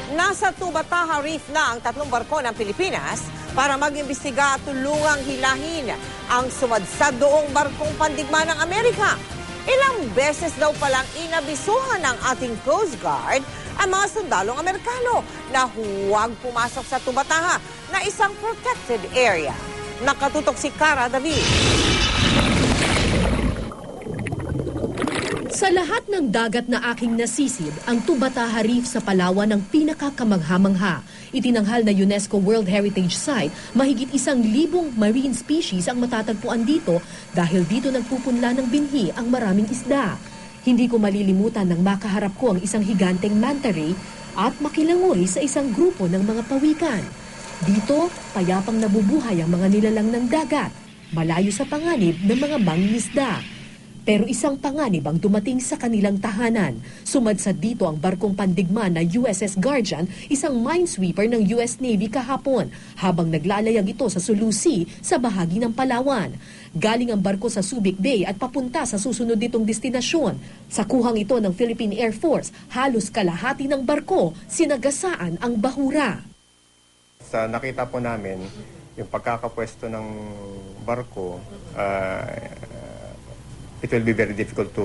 Nasa Tubataha Reef na ang tatlong barko ng Pilipinas para mag-imbestiga at tulungang hilahin ang sumadsad doong barkong pandigma ng Amerika. Ilang beses daw palang inabisuhan ng ating Coast Guard ang mga sundalong Amerikano na huwag pumasok sa Tubataha na isang protected area. Nakatutok si Cara David. Sa lahat ng dagat na aking nasisid, ang Tubataha Reef sa Palawan ang pinakakamangha-mangha. Itinanghal na UNESCO World Heritage Site, mahigit 1,000 marine species ang matatagpuan dito dahil dito nagpupunla ng binhi ang maraming isda. Hindi ko malilimutan nang makaharap ko ang isang higanteng manta ray at makilangoy sa isang grupo ng mga pawikan. Dito, payapang nabubuhay ang mga nilalang ng dagat, malayo sa panganib ng mga mangingisda. Pero isang panganib ang dumating sa kanilang tahanan. Sumadsad dito ang barkong pandigma na USS Guardian, isang minesweeper ng US Navy kahapon, habang naglalayag ito sa Sulu Sea sa bahagi ng Palawan. Galing ang barko sa Subic Bay at papunta sa susunod nitong destinasyon. Sa kuhang ito ng Philippine Air Force, halos kalahati ng barko sinagasaan ang bahura. Sa nakita po namin, yung pagkakapwesto ng barko, it will be very difficult to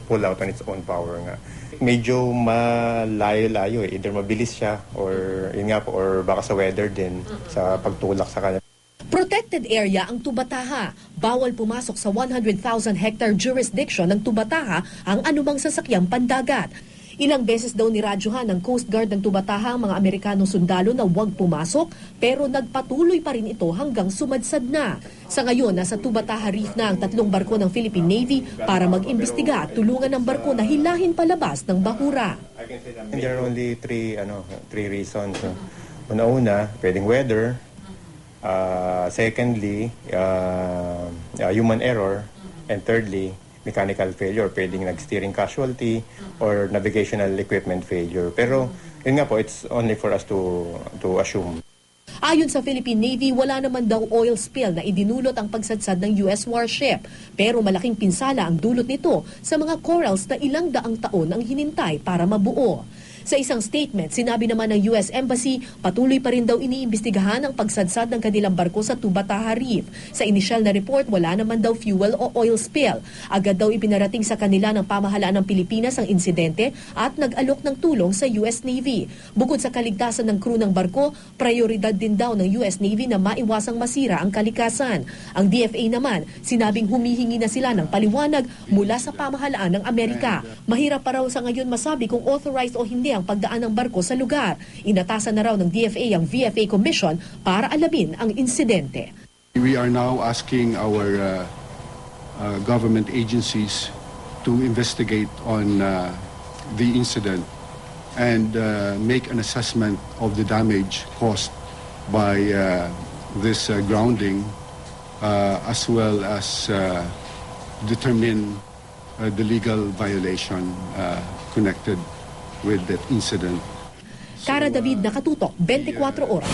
pull out on its own power nga. Medyo malayo-layo eh. Either mabilis siya or yun nga po, or baka sa weather din sa pagtulak sa kanya. Protected area ang Tubataha. Bawal pumasok sa 100,000 hectare jurisdiction ng Tubataha ang anumang sasakyang pandagat. Ilang beses daw niradyohan ng Coast Guard ng Tubataha ang mga Amerikanong sundalo na huwag pumasok, pero nagpatuloy pa rin ito hanggang sumadsad na. Sa ngayon, nasa Tubataha Reef na ang tatlong barko ng Philippine Navy para mag-imbestiga at tulungan ng barko na hilahin palabas ng bahura. There are only three reasons. Una-una, pwedeng weather. Secondly, human error. And thirdly, mechanical failure, pwedeng nag-steering casualty or navigational equipment failure. Pero yun nga po, it's only for us to assume. Ayon sa Philippine Navy, wala naman daw oil spill na idinulot ang pagsadsad ng US warship. Pero malaking pinsala ang dulot nito sa mga corals na ilang daang taon ang hinintay para mabuo. Sa isang statement, sinabi naman ng US Embassy, patuloy pa rin daw iniimbestigahan ang pagsadsad ng kanilang barko sa Tubataha Reef. Sa inisyal na report, wala naman daw fuel o oil spill. Agad daw ipinarating sa kanila ng pamahalaan ng Pilipinas ang insidente at nag-alok ng tulong sa US Navy. Bukod sa kaligtasan ng crew ng barko, prioridad din daw ng US Navy na maiwasang masira ang kalikasan. Ang DFA naman, sinabing humihingi na sila ng paliwanag mula sa pamahalaan ng Amerika. Mahirap pa raw sa ngayon masabi kung authorized o hindi ang pagdaan ng barko sa lugar. Inatasan na raw ng DFA ang VFA Commission para alamin ang insidente. We are now asking our government agencies to investigate on the incident and make an assessment of the damage caused by this grounding as well as determine the legal violation connected with that incident. Cara David, Nakatutok, 24 Oras.